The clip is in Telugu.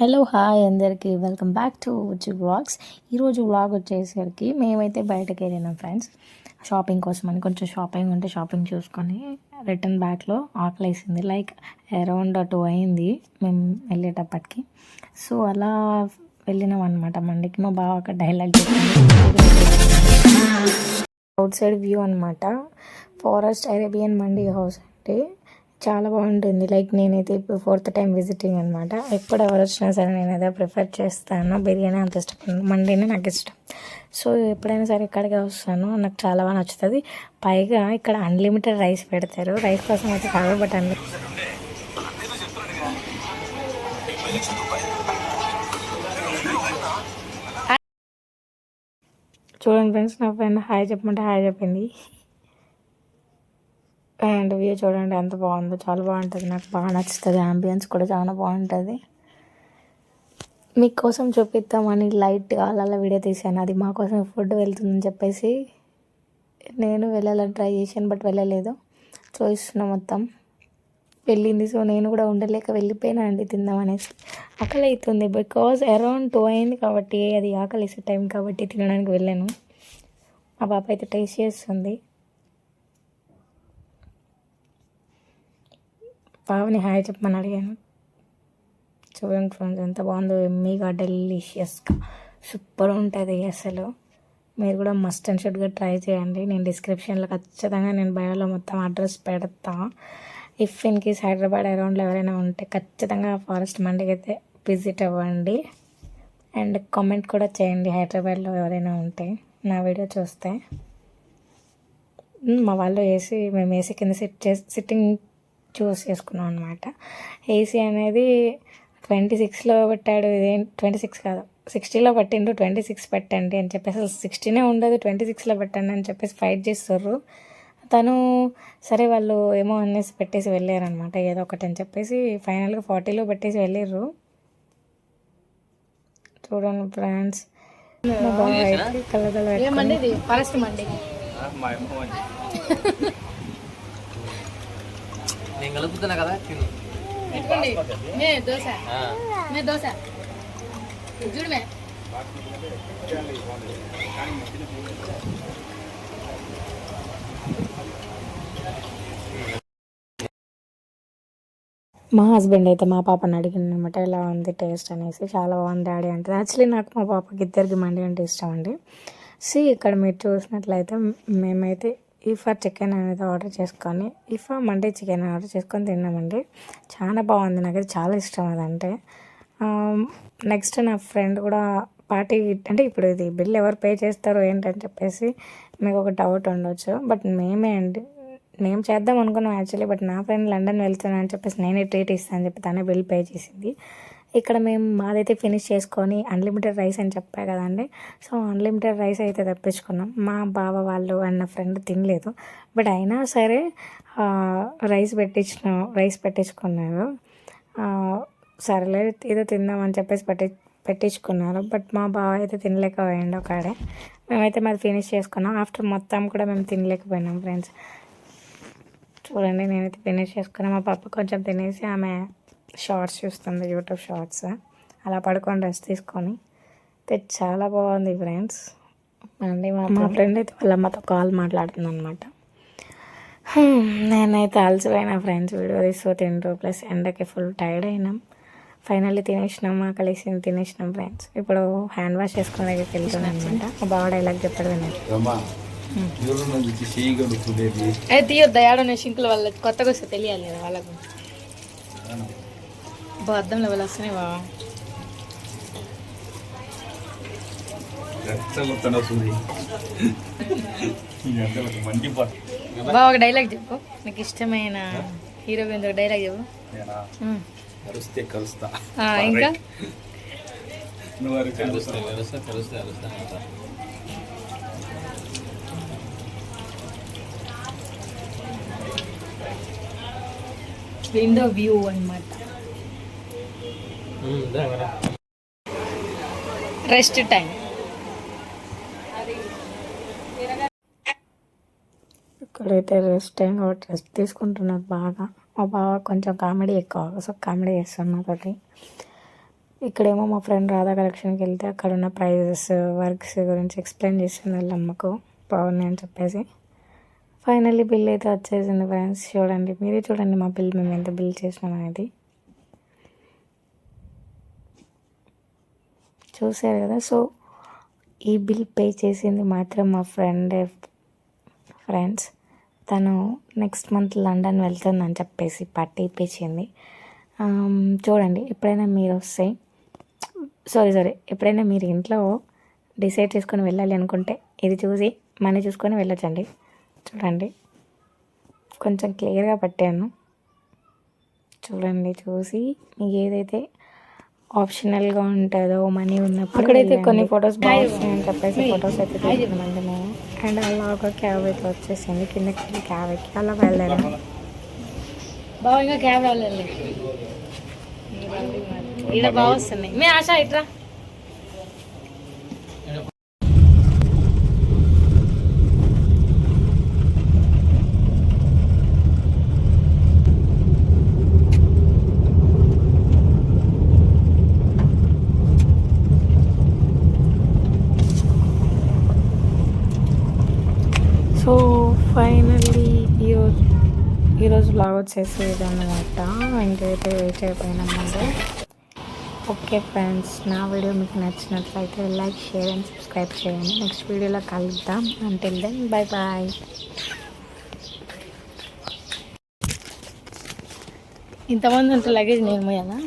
హలో హాయ్ అందరికీ వెల్కమ్ బ్యాక్ టు ఉచి వ్లాగ్స్. ఈరోజు వ్లాగ్ వచ్చేసరికి మేమైతే బయటకు వెళ్ళినాం ఫ్రెండ్స్ షాపింగ్ కోసం అని. కొంచెం షాపింగ్ ఉంటే షాపింగ్ చూసుకొని రిటర్న్ బ్యాక్లో ఆకలేసింది. లైక్ అరౌండ్ 2 అయింది మేము వెళ్ళేటప్పటికి. సో అలా వెళ్ళినాం అనమాట మండికి. మా బావ ఒక డైలాగ్ చెప్పింది, అవుట్ సైడ్ వ్యూ అనమాట. ఫారెస్ట్ అరేబియన్ మండి హౌస్ అంటే చాలా బాగుంటుంది. లైక్ నేనైతే ఇప్పుడు 4th టైం విజిటింగ్ అనమాట. ఎప్పుడు ఎవరు వచ్చినా సరే నేను అదే ప్రిఫర్ చేస్తాను. బిర్యానీ అంత ఇష్టపడను, మండీనే నాకు ఇష్టం. సో ఎప్పుడైనా సరే ఇక్కడికే వస్తాను, నాకు చాలా బాగా నచ్చుతుంది. పైగా ఇక్కడ అన్లిమిటెడ్ రైస్ పెడతారు. రైస్ కోసం అయితే కాదు, బట్ చూడండి ఫ్రెండ్స్, నా ఫ్రెండ్ హాయ్ చెప్పమంటే హాయ్ చెప్పింది. అండ్ వ్యూ చూడండి ఎంత బాగుందో, చాలా బాగుంటుంది, నాకు బాగా నచ్చుతుంది. అంబియన్స్ కూడా చాలా బాగుంటుంది. మీకోసం చూపిద్దామని లైట్గా అలా వీడియో తీసాను. అది మా కోసం ఫుడ్ వెళ్తుందని చెప్పేసి నేను వెళ్ళాలని ట్రై చేశాను, బట్ వెళ్ళలేదు. చూస్తున్నా మొత్తం వెళ్ళింది. సో నేను కూడా ఉండలేక వెళ్ళిపోయినా అండి తిందామనేసి. ఆకలి అవుతుంది బికాజ్ అరౌండ్ 2 అయింది కాబట్టి, అది ఆకలి వేసే టైం కాబట్టి తినడానికి వెళ్ళాను. మా పాప అయితే టేస్ట్ చేస్తుంది. పాపని హాయ్ చెప్పమని అడిగాను. చూడండి ఫ్రెండ్స్ ఎంత బాగుందో, ఎమ్మీగా డెలిషియస్గా సూపర్ ఉంటుంది అసలు. మీరు కూడా మస్ట్ అండ్ షుడ్గా ట్రై చేయండి. నేను డిస్క్రిప్షన్లో ఖచ్చితంగా నేను బయోలో మొత్తం అడ్రస్ పెడతా. ఇఫ్ ఇన్ కేస్ హైదరాబాద్ అరౌండ్లో ఎవరైనా ఉంటే ఖచ్చితంగా ఫారెస్ట్ మండికి అయితే విజిట్ అవ్వండి. అండ్ కామెంట్ కూడా చేయండి హైదరాబాద్లో ఎవరైనా ఉంటే నా వీడియో చూస్తే. మా వాళ్ళు మేము ఏసీ కింద సిట్టింగ్ చూస్ చేసుకున్నాం అనమాట. ఏసీ అనేది 26లో పెట్టాడు, ఇదేం 26 కాదు 60లో పట్టిండు. 26 పెట్టండి అని చెప్పేసి, అసలు 60నే ఉండదు 26లో పెట్టండి అని చెప్పేసి ఫైట్ చేస్తారు. తను సరే వాళ్ళు ఏమో అనేసి పెట్టేసి వెళ్ళారనమాట, ఏదో ఒకటి అని చెప్పేసి ఫైనల్గా 40లో పెట్టేసి వెళ్ళారు. చూడండి ఫ్రెండ్స్, అయితే కలగల ఫారెస్ట్ మండి నేను కలుపుతున్నా కదా. దోశ చూడమే మా హస్బెండ్ అయితే మా పాపని అడిగింది అనమాట, ఎలా ఉంది టేస్ట్ అనేసి. చాలా బాగుంది డాడీ అంటే. యాక్చువల్లీ నాకు మా పాపకి ఇద్దరికి మండి అంటే ఇష్టం అండి. ఇక్కడ మీరు చూసినట్లయితే మేమైతే ఈఫా చికెన్ అనేది ఆర్డర్ చేసుకొని, ఈఫా మండి చికెన్ ఆర్డర్ చేసుకొని తిన్నామండి. చాలా బాగుంది, నాకైతే చాలా ఇష్టం అదంటే. నెక్స్ట్ నా ఫ్రెండ్ కూడా పార్టీ, అంటే ఇప్పుడు ఇది బిల్ ఎవరు పే చేస్తారో ఏంటని చెప్పేసి మీకు ఒక డౌట్ ఉండొచ్చు. బట్ మేము చేద్దాం అనుకున్నాం యాక్చువల్లీ. బట్ నా ఫ్రెండ్ లండన్ వెళ్తున్నా అని చెప్పేసి నేనే ట్రీట్ ఇస్తాను అని చెప్పి తనే బిల్ పే చేసింది. ఇక్కడ మేము మాదైతే ఫినిష్ చేసుకొని అన్లిమిటెడ్ రైస్ అని చెప్పా కదండి. సో అన్లిమిటెడ్ రైస్ అయితే తెప్పించుకున్నాం. మా బావ వాళ్ళు అండ్ నా ఫ్రెండ్ తినలేదు, బట్ అయినా సరే రైస్ పెట్టించుకున్నారు. సరేలే ఏదో తిందామని చెప్పేసి పెట్టించుకున్నారు. బట్ మా బావ అయితే తినలేకపోయాడు ఒకడే. మేమైతే మాది ఫినిష్ చేసుకున్నాం. ఆఫ్టర్ మొత్తం కూడా మేము తినలేకపోయినాం ఫ్రెండ్స్. చూడండి నేనైతే ఫినిష్ చేసుకున్నాను. మా పాప కొంచెం తినేసి ఆమె షార్ట్స్ చూస్తుంది, యూట్యూబ్ షార్ట్స్. అలా పడుకొని రెస్ట్ తీసుకొని చాలా బాగుంది ఫ్రెండ్స్. అండి మా ఫ్రెండ్ అయితే వాళ్ళ అమ్మతో కాల్ మాట్లాడుతుంది అనమాట. నేనైతే అలసిపోయినా ఫ్రెండ్స్, వీడియో తీస్తూ తింటూ, ప్లస్ ఎండకి ఫుల్ టైర్డ్ అయినాం. ఫైనల్లీ తినేసినాం, ఆకలేసింది తినేసినాం ఫ్రెండ్స్. ఇప్పుడు హ్యాండ్ వాష్ చేసుకునే దగ్గరికి వెళ్తున్నాం అనమాట. మా బావ డైలాగ్ చెప్పడం విన్నారు. అది తీయొద్దా ఏడనే సింకుల వల్ల కొత్తగా వస్తే తెలియాలి కదా వాళ్ళకు. అర్థం లెవెల్ వస్తున్నాయి బావా. బావ ఒక డైలాగ్ చెప్పు, నీకు ఇష్టమైన హీరో గురించి ఒక డైలాగ్ చెప్పు. ఇంకా విండో వ్యూ అన్నమాట. Rest time. ఇక్కడైతే రెస్ట్ టైం కాబట్టి రెస్ట్ తీసుకుంటున్నారు బాగా. మా బావ కొంచెం కామెడీ ఎక్కువ, సో కామెడీ చేస్తున్నారు నాతోటి. ఇక్కడేమో మా ఫ్రెండ్ రాధా కలెక్షన్కి వెళ్తే అక్కడ ఉన్న ప్రైజెస్ వర్క్స్ గురించి ఎక్స్ప్లెయిన్ చేసింది వాళ్ళ అమ్మకు బాగున్నాయి అని చెప్పేసి. ఫైనల్లీ బిల్ అయితే వచ్చేసింది ఫ్రెండ్స్. చూడండి, మీరే చూడండి మా బిల్ మేము ఎంత బిల్ చేసినాం అనేది. చూసారు కదా. సో ఈ బిల్ పే చేసింది మాత్రం మా ఫ్రెండ్స్. తను నెక్స్ట్ మంత్ లండన్ వెళ్తుందని చెప్పేసి పార్టీ ఇప్పించింది. చూడండి, ఎప్పుడైనా మీరు వస్తే ఎప్పుడైనా మీరు ఇంట్లో డిసైడ్ చేసుకొని వెళ్ళాలి అనుకుంటే ఇది చూసి మనీ చూసుకొని వెళ్ళొచ్చండి. చూడండి, కొంచెం క్లియర్గా పెట్టాను. చూడండి, చూసి మీకు ఏదైతే ఆప్షనల్గా ఉంటుందో మనీ ఉన్నప్పుడు అక్కడైతే కొన్ని ఫొటోస్ బాగున్నాయి అని చెప్పేసి ఫొటోస్ అయితే తీసుకున్నామండి మేము. అండ్ అలా ఒక క్యాబ్ అయితే వచ్చేసింది. కిందకి క్యాబ్ ఎక్కి అలా వెళ్ళాను. బాగా ఇంకా క్యాబ్ రాలేదు. ఇక్కడ బాగా వస్తున్నాయి. మీ ఆశ ఇట్రా. సో ఫైనల్లీ ఈరోజు బ్లాగ్ వచ్చేసేది అన్నమాట. ఇంకైతే వెయిట్ అయిపోయినామంట. ఓకే ఫ్రెండ్స్, నా వీడియో మీకు నచ్చినట్లయితే లైక్, షేర్ అండ్ సబ్స్క్రైబ్ చేయండి. నెక్స్ట్ వీడియోలో కలుద్దాం. Until then bye bye. ఇంతమంది ఉంటే లగేజ్ నేను మోయాలా?